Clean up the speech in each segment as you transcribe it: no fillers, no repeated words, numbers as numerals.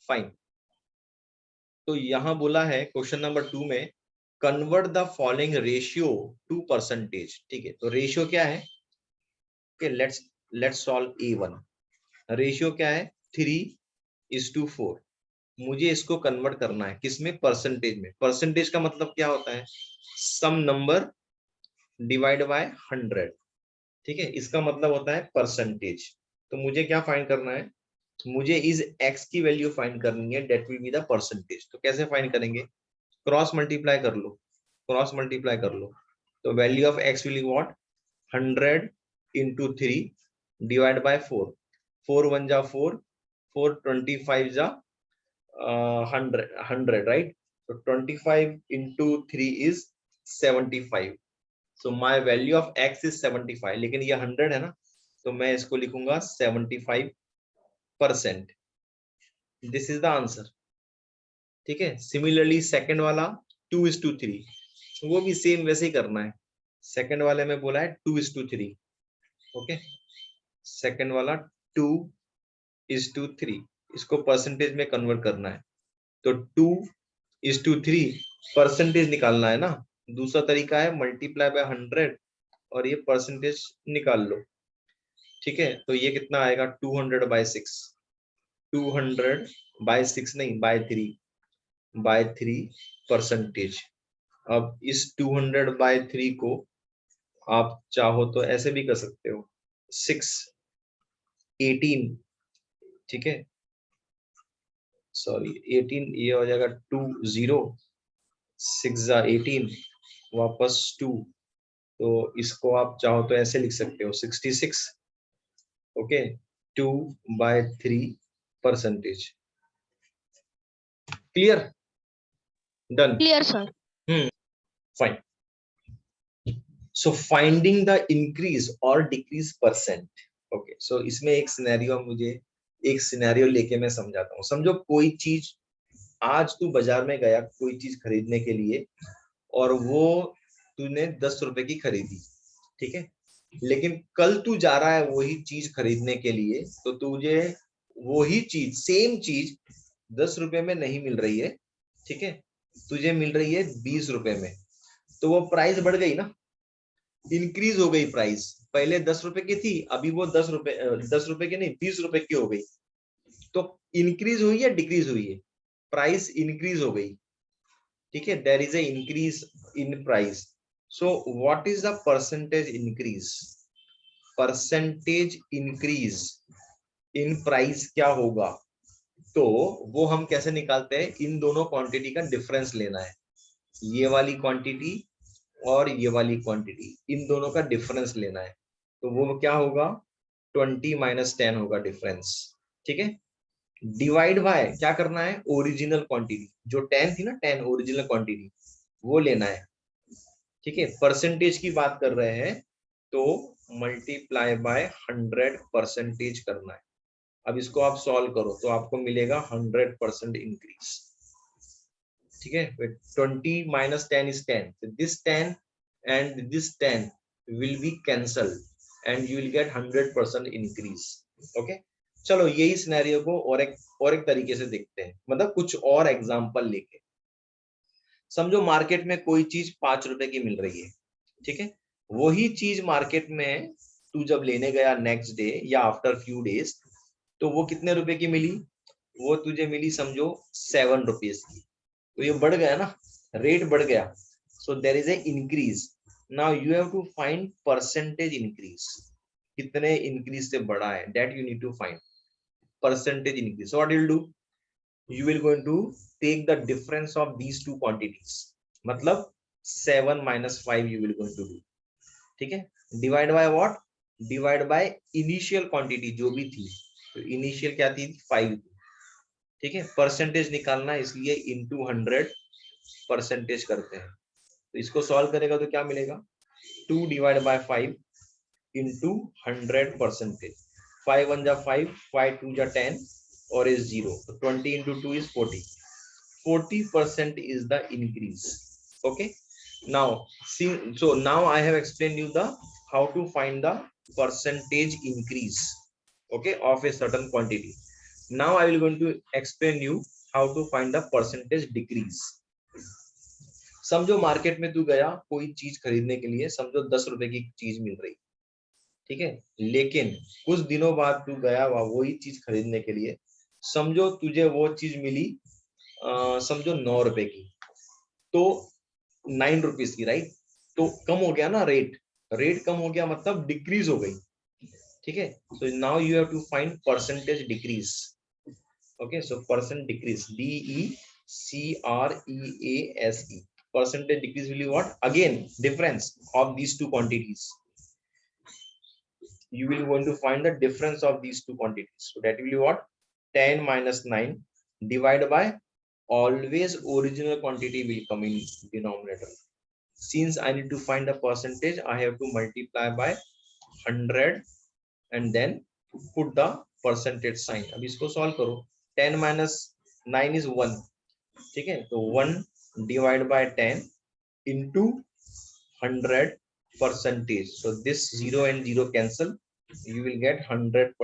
Fine. तो यहां बोला है क्वेश्चन नंबर 2 में convert the following ratio two percentage. ठीक है, तो रेशियो क्या है? Okay, let's solve A1। Ratio क्या है? 3:4। मुझे इसको कन्वर्ट करना है किसमें? परसेंटेज में। परसेंटेज का मतलब क्या होता है? सम नंबर डिवाइड बाय 100। ठीक है, इसका मतलब होता है परसेंटेज। तो मुझे क्या फाइंड करना है? मुझे इस x की वैल्यू फाइंड करनी है, that will be the percentage. तो कैसे फाइंड करेंगे? क्रॉस मल्टीप्लाई कर लो, क्रॉस मल्टीप्लाई कर लो। तो value of x will be what? 100 into 3 divide by 4। 4 1 जा 4, 4 25 जा 100, right? So 25 into 3 is 75. So my value of x is 75, लेकिन ये 100 है ना, तो मैं इसको लिखूंगा 75%। This is the answer. ठीक है, सिमिलरली सेकंड वाला 2:3, वो भी सेम वैसे ही करना है। सेकंड वाले में बोला है 2:3। ओके, सेकंड वाला 2:3, इसको परसेंटेज में कन्वर्ट करना है। तो 2:3 परसेंटेज निकालना है ना। दूसरा तरीका है मल्टीप्लाई बाय 100 और ये परसेंटेज निकाल लो। ठीक है, तो ये कितना आएगा? 200/6। 200/6 नहीं, by 3 परसेंटेज। अब इस 200/3 को आप चाहो तो ऐसे भी कर सकते हो, 18। ठीक है, सॉरी 18, ये हो जाएगा 20, 6 18, वापस 2। तो इसको आप चाहो तो ऐसे लिख सकते हो 66। Okay, 2/3 percentage. Clear? Done? Clear sir. Fine. So finding the increase और डिक्रीज परसेंट। ओके, सो इसमें एक सिनेरियो लेके मैं समझाता हूँ। समझो कोई चीज, आज तू बाजार में गया कोई चीज खरीदने के लिए और वो तूने 10 रुपए की खरीदी। ठीक है, लेकिन कल तू जा रहा है वही चीज खरीदने के लिए, तो तुझे वही चीज, सेम चीज 10 रुपए में नहीं मिल रही है। ठीक है, तुझे मिल रही है 20 रुपए में। तो वो प्राइस बढ़ गई ना, इंक्रीज हो गई प्राइस। पहले 10 रुपए की थी, अभी वो 10 रुपए की नहीं 20 रुपए की हो गई। तो इंक्रीज हुई या डिक्रीज हुई है? प्राइस इंक्रीज हो गई। ठीक है, there is a increase in price. So what is the percentage increase? Percentage increase in price क्या होगा? तो वो हम कैसे निकालते हैं? इन दोनों क्वांटिटी का डिफरेंस लेना है। ये वाली क्वांटिटी और ये वाली क्वांटिटी, इन दोनों का डिफरेंस लेना है। तो वो क्या होगा? 20 - 10 होगा डिफरेंस। ठीक है, डिवाइड बाय क्या करना है? ओरिजिनल क्वांटिटी, जो 10 थी ना, 10 ओरिजिनल क्वांटिटी, वो लेना है। ठीक है, परसेंटेज की बात कर रहे हैं तो मल्टीप्लाई बाय 100 परसेंटेज करना है। अब इसको आप सॉल्व करो तो आपको मिलेगा 100% इंक्रीज। ठीक है, 20 - 10 is 10. So this 10 and this 10 will be cancelled and you will get 100% increase. Okay, चलो यही सिनेरियो को और एक तरीके से देखते हैं, मतलब कुछ और एग्जांपल लेके। समझो मार्केट में कोई चीज 5 रुपए की मिल रही है। ठीक है, वही चीज मार्केट में तू जब लेने गया नेक्स्ट डे या आफ्टर फ्यू डेज, तो वो कितने रुपए की मिली? वो तुझे मिली समझो 7 रुपीज की। तो ये बढ़ गया ना, रेट बढ़ गया। So there is a increase. Now you have to find percentage increase, कितने इंक्रीज से बढ़ा है, that you need to find percentage increase. So what you will do? you will going to take the difference of these two quantities, मतलब 7 - 5 you will going to do। ठीक है, divide by what? Divide by initial quantity जो भी थी। तो initial क्या थी? 5 थी। ठीक है, परसेंटेज निकालना है इसलिए इनटू 100 परसेंटेज करते हैं। तो इसको सॉल्व करेगा तो क्या मिलेगा? 2 डिवाइड बाय 5 इंटू 100 परसेंटेज। 5 1 जा 5, 5 2 जा 10 और is 0. So 20 into 2 is 40. 40% is the increase. Okay. Now see, so now I have explained you the how to find the percentage increase, okay, of a certain quantity. Now I will going to explain you how to find the percentage decrease. समझो market में तू गया कोई चीज खरीदने के लिए, समझो 10 रुपए की चीज मिल रही, ठीक है, लेकिन कुछ दिनों बाद तू गया वही चीज खरीदने के लिए, समझो तुझे वो चीज मिली समझो 9 रुपए की, तो 9 रुपीज की, राइट। तो कम हो गया ना रेट, रेट कम हो गया मतलब डिक्रीज हो गई, ठीक है। So now you have to find percentage decrease. Okay, so percent decrease, DECREASE, percentage decrease will be what? Again, difference of these two quantities. You will going to find the difference of these two quantities. So that will be what? 10 minus 9 divided by, always original quantity will come in denominator. Since I need to find the percentage, I have to multiply by 100 and then put the percentage sign. अब इसको solve करो, 10 minus 9 is 1, ठीक है, तो 1 divided by 10 into 100 percentage. So this 0 and 0 cancel, you will get 100%,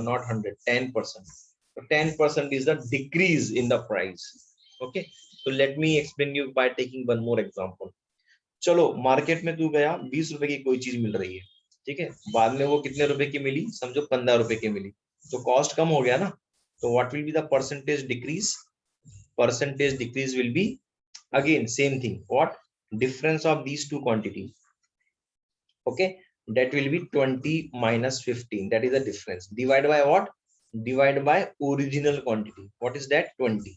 not 100, 10%. So 10% is the decrease in the price. Okay, so let me explain you by taking one more example. चलो market में तू गया, 20 रुपए की कोई चीज मिल रही है, ठीक है, बाद में वो कितने रुपए की मिली, समझो 15 रुपए की मिली, तो कॉस्ट कम हो गया ना, तो what will be the percentage decrease? Percentage decrease will be again same thing, what? Difference of these two quantity. Okay, that will be 20 minus 15, that is the difference, divided by what? Divided by original quantity. What is that? 20.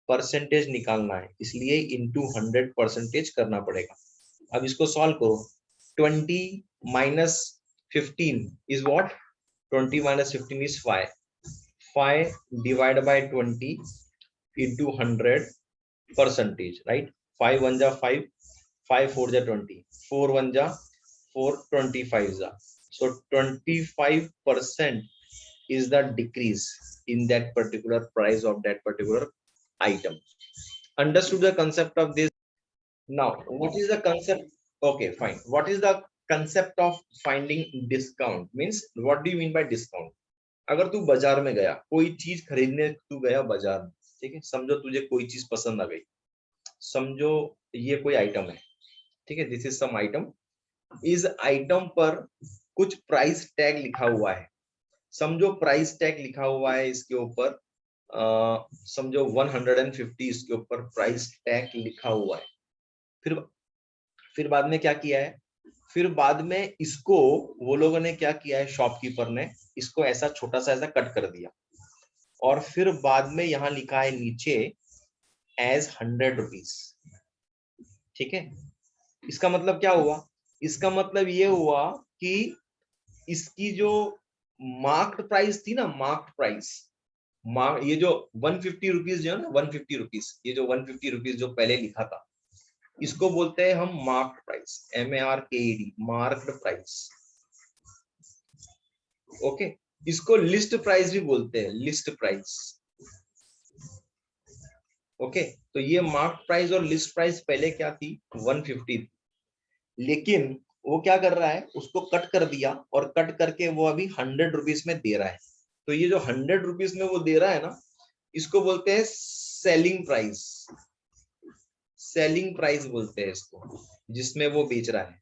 Percentage निकालना है, इसलिए into 100 percentage करना पड़ेगा। अब इसको solve करो, 20 minus 15 is what? 20 minus 15 is 5. 5 divided by 20 into 100 percentage, right? 5 1 ja 5, 5 4 ja 20, 4 1 ja 4, 25 ja. So 25% is the decrease in that particular price of that particular item. Understood the concept of this? Now, what is the concept? Okay, fine. What is the concept of finding discount? Means, what do you mean by discount? अगर तू बाजार में गया, कोई चीज खरीदने तू गया बाजार में, ठीक है, समझो तुझे कोई चीज पसंद आ गई, समझो ये कोई आइटम है, ठीक है, दिस इज सम आइटम, इस आइटम पर कुछ प्राइस टैग लिखा हुआ है, समझो प्राइस टैग लिखा हुआ है इसके ऊपर, समझो 150 इसके ऊपर प्राइस टैग लिखा हुआ है। फिर बाद में क्या किया है, फिर बाद में इसको वो लोगों ने क्या किया है, शॉपकीपर ने इसको ऐसा छोटा सा ऐसा कट कर दिया, और फिर बाद में यहाँ लिखा है नीचे एज 100 रुपीज, ठीक है। इसका मतलब क्या हुआ? इसका मतलब ये हुआ कि इसकी जो मार्क्ड प्राइस थी ना, मार्क्ड प्राइस, ये जो 150 रुपीज जो है ना, 150 रुपीज, ये जो 150 रुपीज जो पहले लिखा था, इसको बोलते हैं हम marked price, MARKED, marked price. Okay, इसको लिस्ट प्राइस भी बोलते हैं, लिस्ट प्राइस। ओके, तो ये मार्क्ड प्राइस और लिस्ट प्राइस पहले क्या थी, 150, लेकिन वो क्या कर रहा है, उसको कट कर दिया, और कट करके वो अभी 100 रुपीज में दे रहा है। तो ये जो 100 रुपीज में वो दे रहा है ना, इसको बोलते हैं सेलिंग प्राइस, सेलिंग प्राइस बोलते हैं इसको, जिसमें वो बेच रहा है,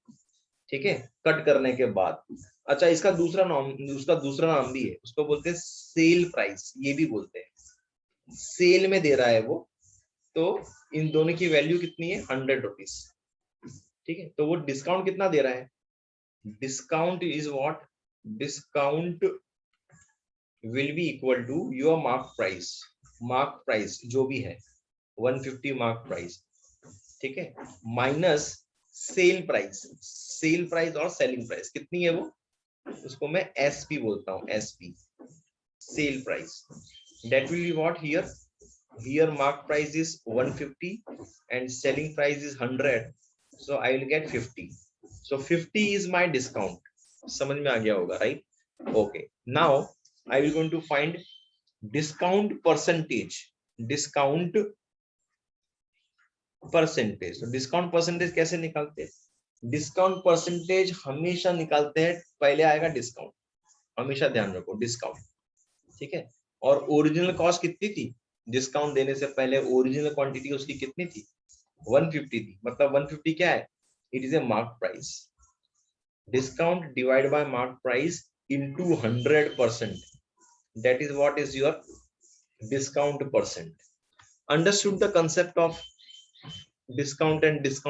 ठीक है, कट करने के बाद। अच्छा, इसका दूसरा नाम भी है, उसको बोलते हैं सेल प्राइस, ये भी बोलते हैं, सेल में दे रहा है वो, तो इन दोनों की वैल्यू कितनी है, 100 रुपीज, ठीक है। तो वो डिस्काउंट कितना दे रहा है, discount is what, discount will be equal to your mark price, mark price जो भी है 150 मार्क प्राइस, ठीक है, minus sale price, sale price और सेलिंग प्राइस कितनी है वो, उसको मैं एसपी बोलता हूँ, SP, sale price, that will be what here, here mark price is 150 and selling price is 100, so I will get 50, so 50 is my discount, समझ में आ गया होगा, right? Okay, now I will going to find discount percentage, discount percentage। तो discount percentage कैसे निकालते हैं, discount percentage हमेशा निकालते हैं, पहले आएगा डिस्काउंट, हमेशा ध्यान रखो डिस्काउंट, ठीक है। और ओरिजिनल कॉस्ट कितनी थी, डिस्काउंट देने से पहले ओरिजिनल क्वांटिटी उसकी कितनी थी, 150 थी। मतलब 150 क्या है, it is a mark price. Discount divide by mark price into 100%, that is what is your discount percent. Understood the concept of discount and discount